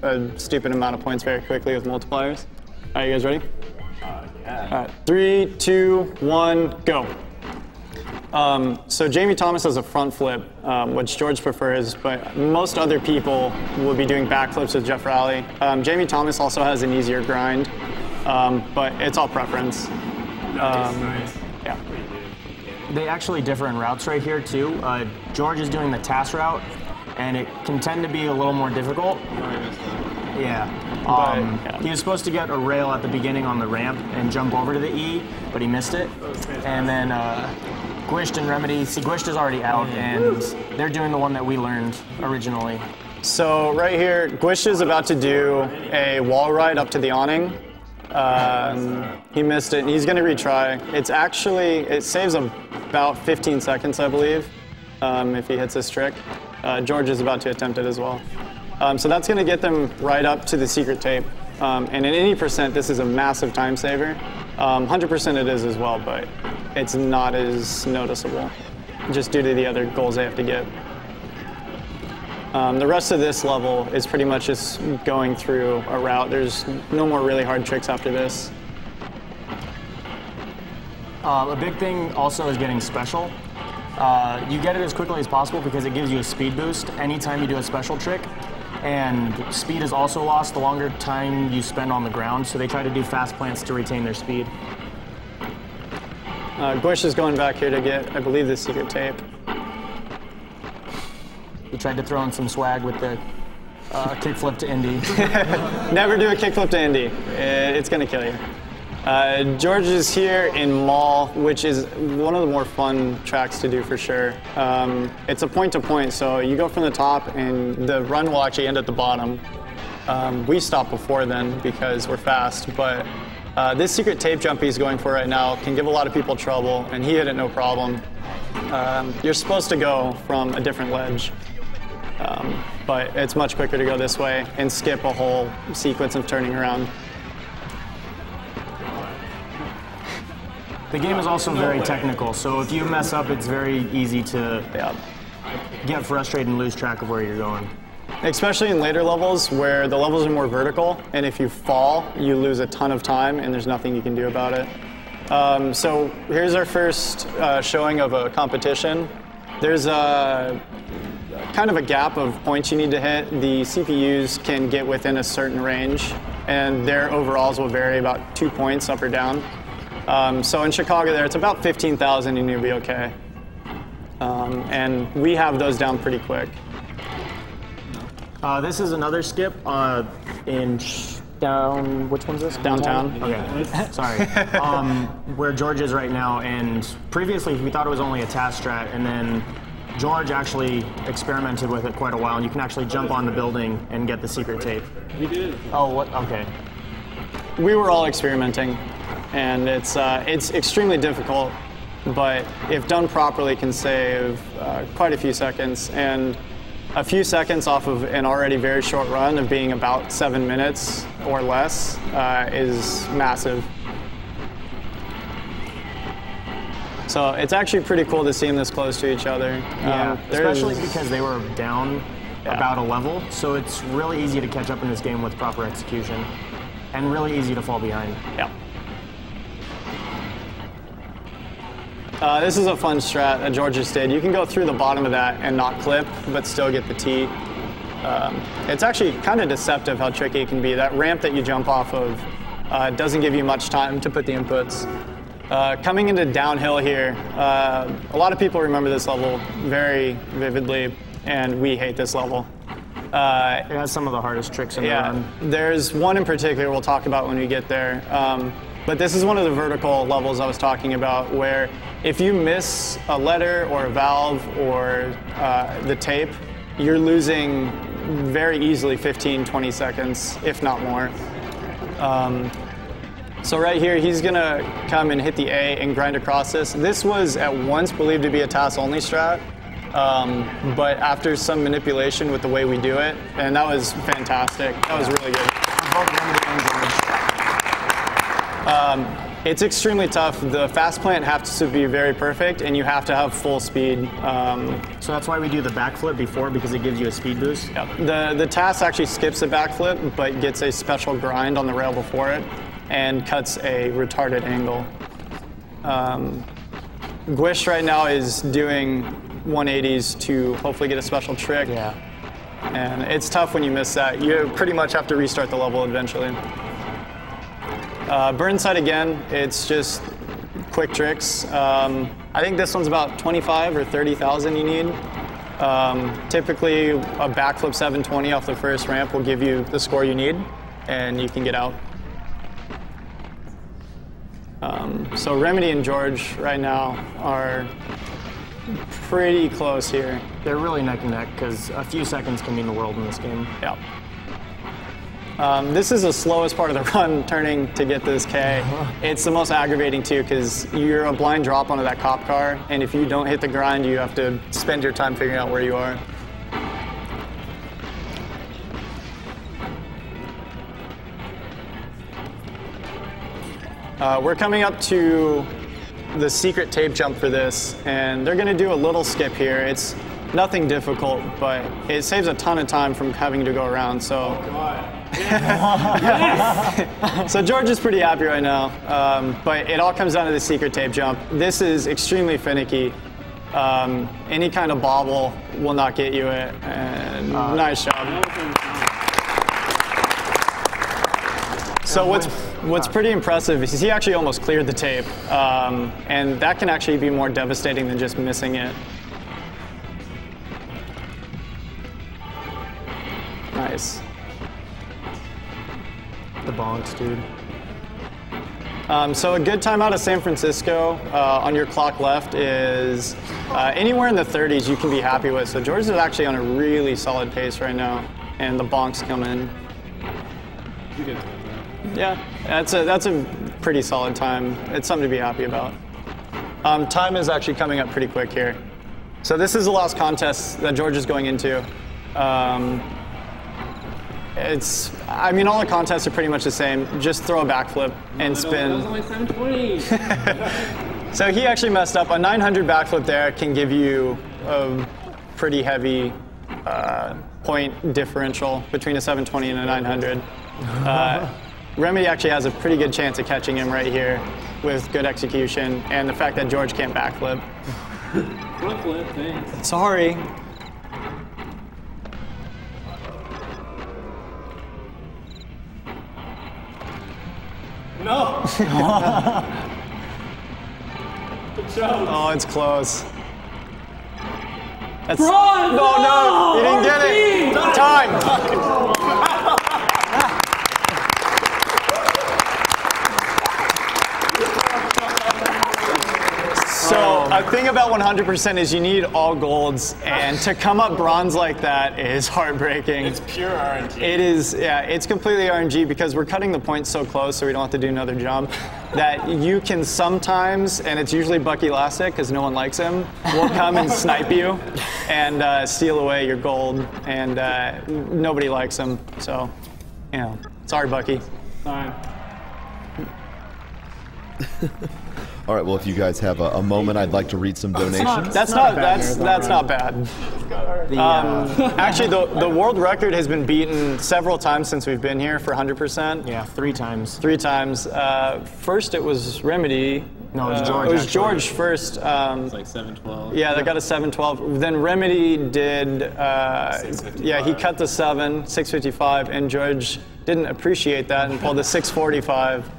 a stupid amount of points very quickly with multipliers. All right, you guys ready? Yeah. All right, 3, 2, 1, go. So Jamie Thomas has a front flip, which George prefers, but most other people will be doing backflips with Jeff Rowley. Jamie Thomas also has an easier grind, but it's all preference. Yeah. They actually differ in routes right here too. George is doing the TAS route, and it can tend to be a little more difficult. Yeah. He was supposed to get a rail at the beginning on the ramp and jump over to the E, but he missed it. And then GUISHED and Remedy, see, GUISHED is already out, and they're doing the one that we learned originally. So right here, GUISHED is about to do a wall ride up to the awning. He missed it, and he's going to retry. It saves about 15 seconds, I believe, if he hits this trick. George is about to attempt it as well. So that's going to get them right up to the secret tape. And at any percent, this is a massive time saver. 100% it is as well, but it's not as noticeable, just due to the other goals they have to get. The rest of this level is pretty much just going through a route. There's no more really hard tricks after this. A big thing also is getting special. You get it as quickly as possible because it gives you a speed boost anytime you do a special trick. And speed is also lost the longer time you spend on the ground, so they try to do fast plants to retain their speed. GUISHED is going back here to get, I believe, the secret tape. He tried to throw in some swag with the kickflip to Indy. Never do a kickflip to Indy. It's going to kill you. George is here in Mall, which is one of the more fun tracks to do for sure. It's a point-to-point, so you go from the top, and the run will actually end at the bottom. We stopped before then because we're fast, but this secret tape jump he's going for right now can give a lot of people trouble, and he hit it no problem. You're supposed to go from a different ledge, but it's much quicker to go this way and skip a whole sequence of turning around. The game is also very technical, so if you mess up, it's very easy to get frustrated and lose track of where you're going. Especially in later levels where the levels are more vertical, and if you fall, you lose a ton of time and there's nothing you can do about it. So here's our first showing of a competition. There's a kind of a gap of points you need to hit. The CPUs can get within a certain range, and their overalls will vary about 2 points up or down. So in Chicago there, it's about 15,000 and you'll be okay. And we have those down pretty quick. This is another skip which one's this? Downtown. Okay, sorry. Where George is right now, and previously we thought it was only a TAS strat, and then George actually experimented with it quite a while, and you can actually jump on the building and get the secret tape. We did. Oh, what? Okay. We were all experimenting, and it's extremely difficult, but if done properly can save quite a few seconds, and a few seconds off of an already very short run of being about 7 minutes or less is massive. So it's actually pretty cool to see them this close to each other. Yeah, especially because they were down about a level, so it's really easy to catch up in this game with proper execution, and really easy to fall behind. Yeah. This is a fun strat that George just did. You can go through the bottom of that and not clip, but still get the T. It's actually kind of deceptive how tricky it can be. That ramp that you jump off of doesn't give you much time to put the inputs. Coming into downhill here, a lot of people remember this level very vividly, and we hate this level. It has some of the hardest tricks in the run. There's one in particular we'll talk about when we get there. But this is one of the vertical levels I was talking about, where if you miss a letter or a valve or the tape, you're losing very easily 15, 20 seconds, if not more. So right here, he's gonna come and hit the A and grind across this. This was at once believed to be a TAS-only strat, but after some manipulation with the way we do it, and that was fantastic. That was really good. It's extremely tough. The fast plant has to be very perfect, and you have to have full speed. So that's why we do the backflip before, because it gives you a speed boost? Yeah. The TAS actually skips a backflip, but gets a special grind on the rail before it, and cuts a retarded angle. GUISHED right now is doing 180s to hopefully get a special trick. Yeah. And it's tough when you miss that. You pretty much have to restart the level eventually. Burnside again, it's just quick tricks. I think this one's about 25 or 30,000 you need. Typically, a backflip 720 off the first ramp will give you the score you need, and you can get out. So Remedy and George right now are pretty close here. They're really neck and neck, because a few seconds can mean the world in this game. Yeah. This is the slowest part of the run, turning to get this K. It's the most aggravating too, because you're a blind drop onto that cop car, and if you don't hit the grind, you have to spend your time figuring out where you are. We're coming up to the secret tape jump for this, and they're going to do a little skip here. It's nothing difficult, but it saves a ton of time from having to go around. So, so George is pretty happy right now, but it all comes down to the secret tape jump. This is extremely finicky. Any kind of bobble will not get you it, and nice job. So what's pretty impressive is he actually almost cleared the tape, and that can actually be more devastating than just missing it. Nice. The bonks, dude. So a good time out of San Francisco on your clock left is anywhere in the 30s you can be happy with. So George is actually on a really solid pace right now, and the bonks come in. You did. Yeah, that's a pretty solid time. It's something to be happy about. Time is actually coming up pretty quick here. So this is the last contest that George is going into. I mean, all the contests are pretty much the same. Just throw a backflip and spin. That was only 720. So he actually messed up. A 900 backflip there can give you a pretty heavy point differential between a 720 and a 900. Remedy actually has a pretty good chance of catching him right here with good execution, and the fact that George can't backflip. Front flip, thanks. Sorry. No! Good job. Oh, it's close. That's, Bronze! no, you didn't get it. Time. So a thing about 100% is you need all golds, and to come up bronze like that is heartbreaking. It's pure RNG. It is, yeah, it's completely RNG because we're cutting the points so close so we don't have to do another jump that you can sometimes, and it's usually Bucky Elastic because no one likes him, will come and snipe you and steal away your gold, and nobody likes him. So, you know, sorry, Bucky. Fine. All right, well, if you guys have a moment, I'd like to read some donations. That's not bad. Actually, the world record has been beaten several times since we've been here for 100%. Yeah, 3 times. 3 times. First, it was Remedy. No, it was George. It was actually. George first. It's like 712. Yeah, they got a 712. Then Remedy did. Yeah, he cut the 655, and George didn't appreciate that and pulled the 645.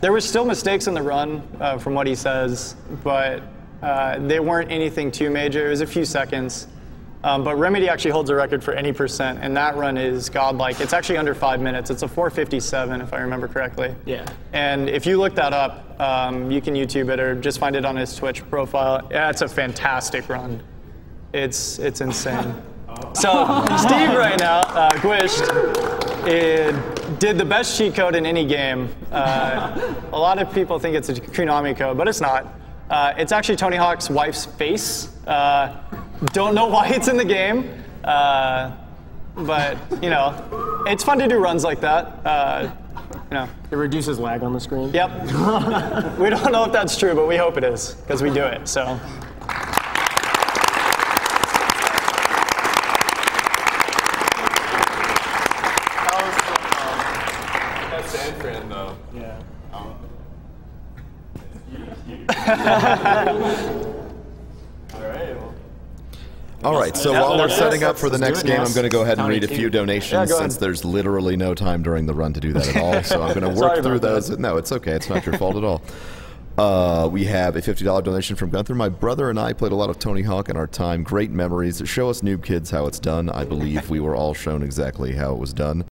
There were still mistakes in the run, from what he says, but they weren't anything too major. It was a few seconds. But Remedy actually holds a record for any percent, and that run is godlike. It's actually under 5 minutes. It's a 4:57, if I remember correctly. Yeah. And if you look that up, you can YouTube it or just find it on his Twitch profile. Yeah, it's a fantastic run. It's insane. So Steve right now, GUISHED, did the best cheat code in any game. A lot of people think it's a Konami code, but it's not. It's actually Tony Hawk's wife's face. Don't know why it's in the game, but you know, it's fun to do runs like that. know. It reduces lag on the screen. Yep. We don't know if that's true, but we hope it is because we do it. So. That's San Fran, though. Yeah. All right, so while we're setting up for the next game, I'm going to go ahead and County read a few team. donations go since ahead. there's literally no time during the run to do that at all. So I'm going to work through those. No, it's okay. It's not your fault at all. We have a $50 donation from Gunther. My brother and I played a lot of Tony Hawk in our time. Great memories. Show us noob kids how it's done. I believe we were all shown exactly how it was done.